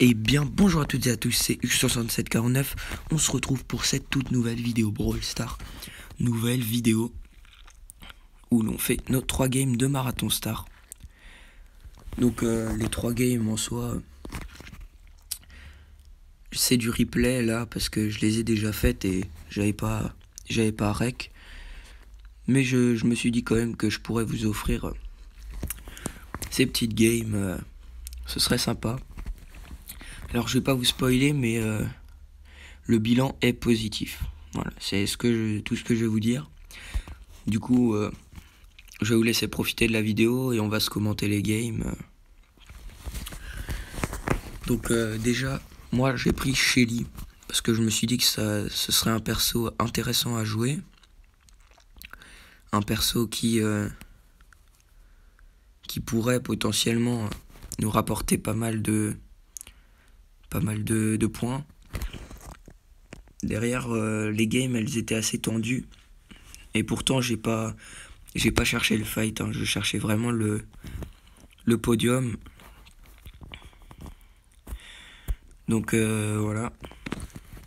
Et bien bonjour à toutes et à tous, c'est X6749. On se retrouve pour cette toute nouvelle vidéo Brawl Stars. Nouvelle vidéo où l'on fait nos 3 games de Marathon Star. Donc les 3 games en soi, c'est du replay là parce que je les ai déjà faites et j'avais pas rec. Mais je me suis dit quand même que je pourrais vous offrir ces petites games, ce serait sympa. Alors je vais pas vous spoiler, mais le bilan est positif. Voilà, c'est tout ce que je vais vous dire. Du coup, je vais vous laisser profiter de la vidéo et on va se commenter les games. Donc déjà, moi j'ai pris Shelly parce que je me suis dit que ce serait un perso intéressant à jouer. Un perso qui pourrait potentiellement nous rapporter pas mal de points. Derrière, les games, elles étaient assez tendues. Et pourtant, j'ai pas cherché le fight. Hein. Je cherchais vraiment le podium. Donc, voilà.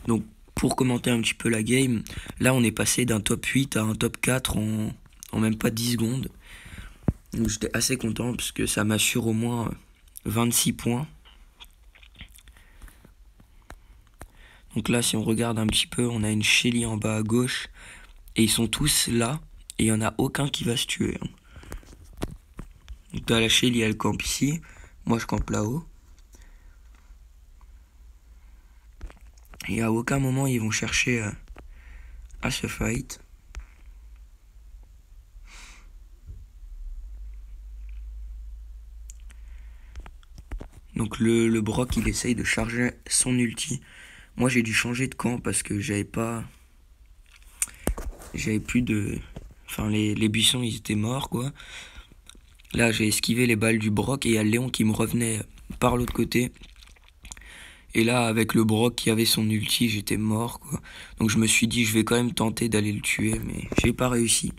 Donc, pour commenter un petit peu la game, là, on est passé d'un top 8 à un top 4 en même pas 10 secondes. Donc, j'étais assez content parce que ça m'assure au moins 26 points. Donc là, si on regarde un petit peu, on a une Shelly en bas à gauche. Et ils sont tous là. Et il n'y en a aucun qui va se tuer. Hein. Donc t'as la Shelly, elle campe ici. Moi, je campe là-haut. Et à aucun moment, ils vont chercher à se fight. Donc le Brock, il essaye de charger son ulti. Moi, j'ai dû changer de camp parce que j'avais plus de... Enfin, les buissons, ils étaient morts, quoi. Là, j'ai esquivé les balles du Brock et il y a Léon qui me revenait par l'autre côté. Et là, avec le Brock qui avait son ulti, j'étais mort, quoi. Donc je me suis dit, je vais quand même tenter d'aller le tuer, mais j'ai pas réussi.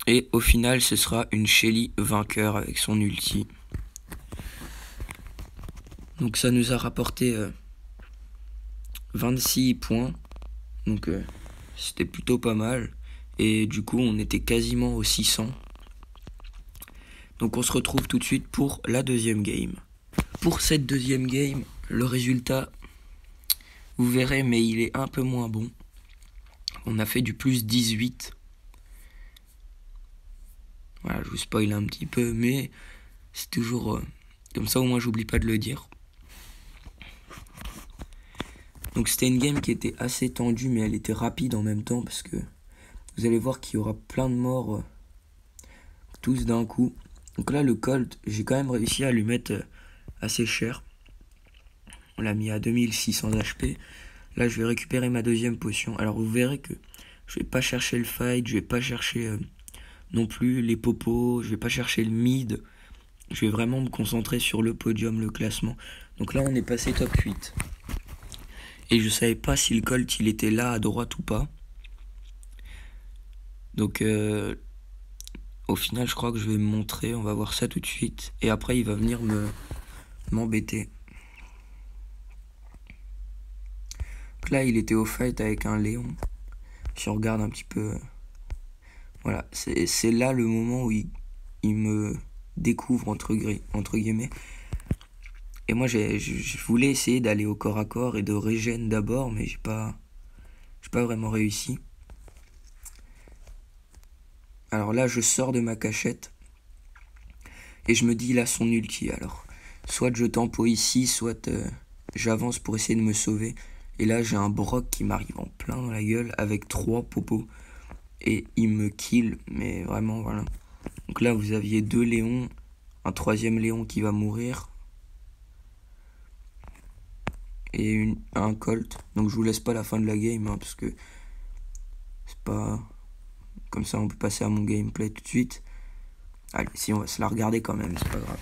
Et au final, ce sera une Shelly vainqueur avec son ulti. Donc ça nous a rapporté 26 points. Donc c'était plutôt pas mal. Et du coup, on était quasiment aux 600. Donc on se retrouve tout de suite pour la deuxième game. Pour cette deuxième game, le résultat, vous verrez, mais il est un peu moins bon. On a fait du plus 18. Voilà, je vous spoil un petit peu, mais c'est toujours comme ça, au moins j'oublie pas de le dire. Donc c'était une game qui était assez tendue, mais elle était rapide en même temps, parce que vous allez voir qu'il y aura plein de morts, tous d'un coup. Donc là, le Colt, j'ai quand même réussi à lui mettre assez cher. On l'a mis à 2600 HP. Là, je vais récupérer ma deuxième potion. Alors, vous verrez que je vais pas chercher le fight, je vais pas chercher non plus les popos, je vais pas chercher le mid. Je vais vraiment me concentrer sur le podium, le classement. Donc là, on est passé top 8. Et je savais pas si le Colt, il était là à droite ou pas. Donc, au final, je crois que je vais me montrer. On va voir ça tout de suite. Et après, il va venir m'embêter. Donc là, il était au fight avec un Léon. Si on regarde un petit peu... Voilà, c'est là le moment où il me découvre, entre guillemets. Et moi, je voulais essayer d'aller au corps à corps et de régène d'abord, mais j'ai pas vraiment réussi. Alors là, je sors de ma cachette. Et je me dis, là, son ulti. Alors, soit je tempo ici, soit j'avance pour essayer de me sauver. Et là, j'ai un Brock qui m'arrive en plein dans la gueule avec 3 popos. Et il me kill, mais vraiment, voilà. Donc là, vous aviez 2 Léons, un 3e Léon qui va mourir. Et un Colt. Donc je vous laisse pas la fin de la game, hein, parce que c'est pas... Comme ça, on peut passer à mon gameplay tout de suite. Allez, si on va se la regarder quand même, c'est pas grave.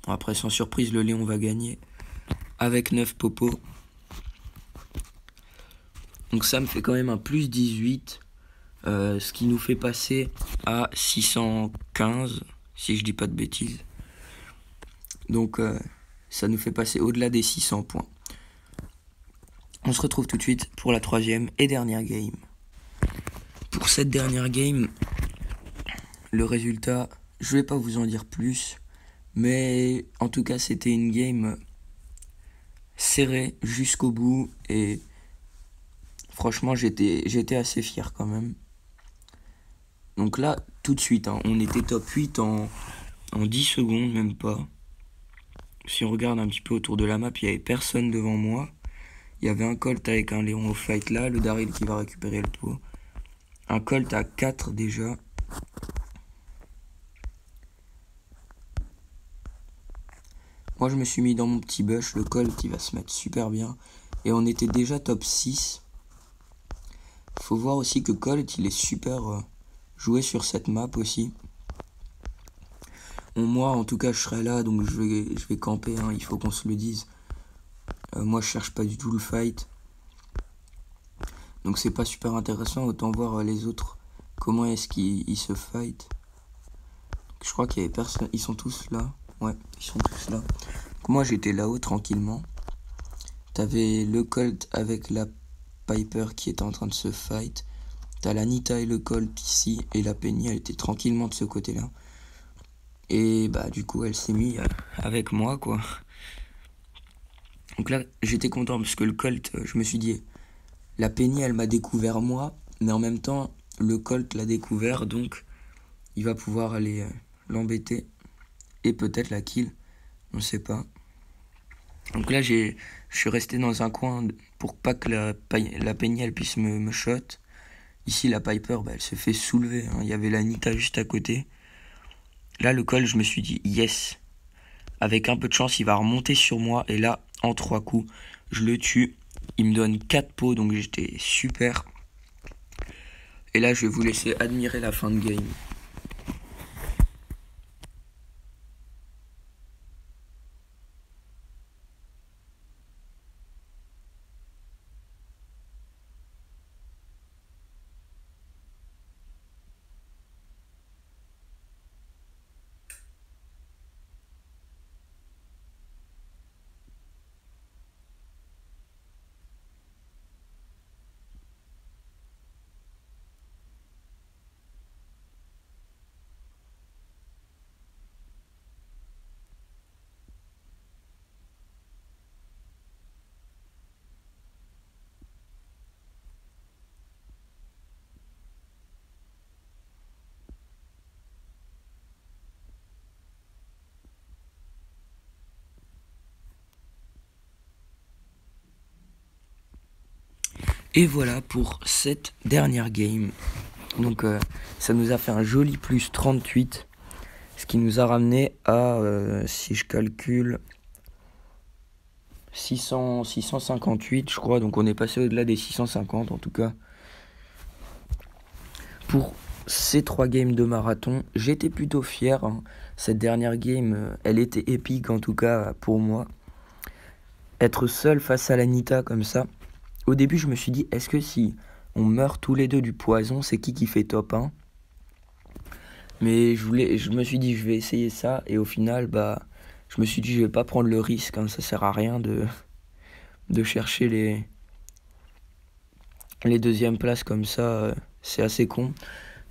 Bon, après, sans surprise, le Léon va gagner. Avec 9 popos. Donc ça me fait quand même un plus 18. Ce qui nous fait passer à 615, si je dis pas de bêtises. Donc ça nous fait passer au-delà des 600 points. On se retrouve tout de suite pour la troisième et dernière game. Pour cette dernière game, le résultat, je vais pas vous en dire plus, mais en tout cas c'était une game serrée jusqu'au bout et franchement j'étais assez fier quand même. Donc là, tout de suite, on était top 8 en 10 secondes, même pas. Si on regarde un petit peu autour de la map, il n'y avait personne devant moi. Il y avait un Colt avec un Léon au fight là, le Daryl qui va récupérer le pot. Un Colt à 4 déjà. Moi je me suis mis dans mon petit bush, le Colt il va se mettre super bien. Et on était déjà top 6. Faut voir aussi que Colt il est super joué sur cette map aussi. Moi en tout cas je serai là, donc je vais camper, hein, il faut qu'on se le dise. Moi je cherche pas du tout le fight. Donc c'est pas super intéressant, autant voir les autres. Comment est-ce qu'ils se fight. Je crois qu'il y avait personne. Ils sont tous là. Ouais, ils sont tous là. Donc moi j'étais là-haut tranquillement. T'avais le Colt avec la Piper qui était en train de se fight. T'as la Nita et le Colt ici. Et la Penny elle était tranquillement de ce côté-là. Et bah du coup elle s'est mise avec moi quoi. Donc là j'étais content parce que le Colt, je me suis dit, la Penny elle m'a découvert moi, mais en même temps le Colt l'a découvert, donc il va pouvoir aller l'embêter et peut-être la kill, on sait pas. Donc là je suis resté dans un coin pour pas que la Penny elle puisse me shot. Ici la Piper bah, elle se fait soulever, hein. Il y avait la Nita juste à côté. Là le Colt je me suis dit yes, avec un peu de chance il va remonter sur moi et là en 3 coups je le tue. Il me donne 4 pots, donc j'étais super. Et là, je vais vous laisser admirer la fin de game. Et voilà pour cette dernière game. Donc ça nous a fait un joli plus 38. Ce qui nous a ramené à, si je calcule, 658 je crois. Donc on est passé au-delà des 650 en tout cas. Pour ces 3 games de marathon, j'étais plutôt fier, hein. Cette dernière game, elle était épique en tout cas pour moi. Être seul face à l'Anita comme ça. Au début, je me suis dit, est-ce que si on meurt tous les deux du poison, c'est qui fait top 1 ? Mais je me suis dit, je vais essayer ça. Et au final, bah, je me suis dit, je vais pas prendre le risque, hein. Ça sert à rien de chercher les deuxièmes places comme ça. C'est assez con.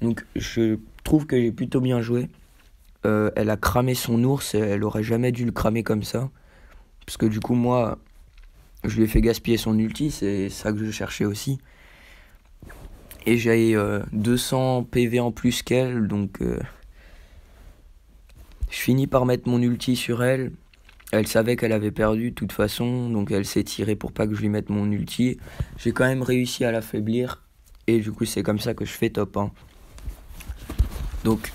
Donc, je trouve que j'ai plutôt bien joué. Elle a cramé son ours. Elle aurait jamais dû le cramer comme ça. Parce que du coup, moi, je lui ai fait gaspiller son ulti. C'est ça que je cherchais aussi. Et j'ai 200 PV en plus qu'elle. Donc, je finis par mettre mon ulti sur elle. Elle savait qu'elle avait perdu de toute façon. Donc, elle s'est tirée pour pas que je lui mette mon ulti. J'ai quand même réussi à l'affaiblir. Et du coup, c'est comme ça que je fais top 1. Donc,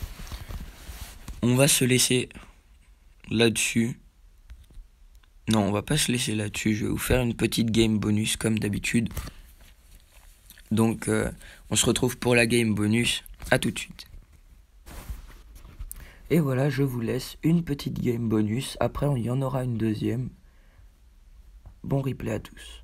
on va se laisser là-dessus. Non, on va pas se laisser là-dessus. Je vais vous faire une petite game bonus comme d'habitude. Donc, on se retrouve pour la game bonus. À tout de suite. Et voilà, je vous laisse une petite game bonus. Après, il y en aura une deuxième. Bon replay à tous.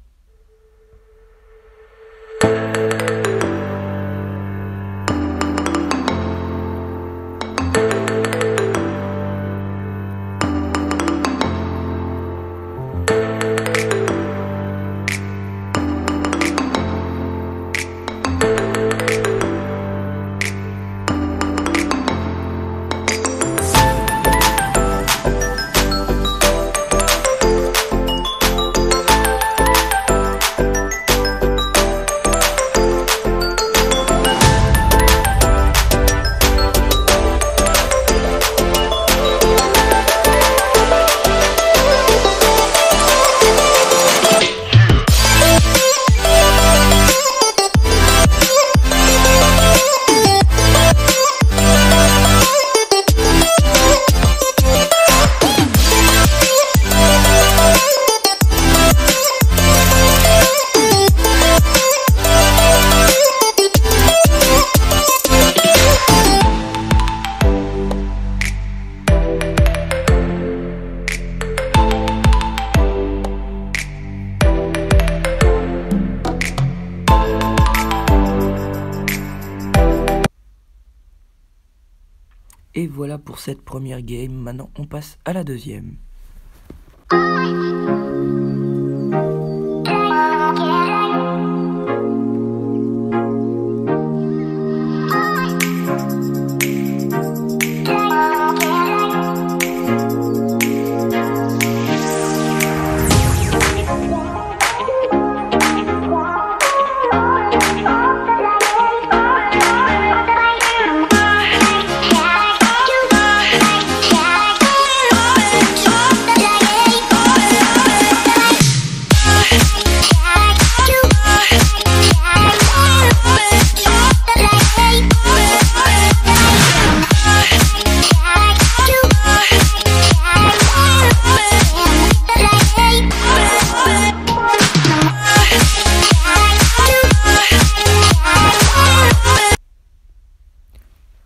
Et voilà pour cette première game. Maintenant, on passe à la deuxième.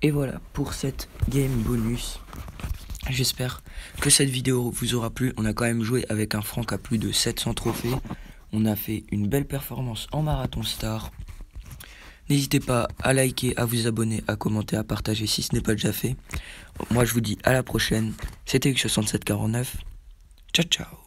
Et voilà pour cette game bonus. J'espère que cette vidéo vous aura plu. On a quand même joué avec un Franck à plus de 700 trophées. On a fait une belle performance en Marathon Star. N'hésitez pas à liker, à vous abonner, à commenter, à partager si ce n'est pas déjà fait. Moi je vous dis à la prochaine. C'était X6749. Ciao ciao.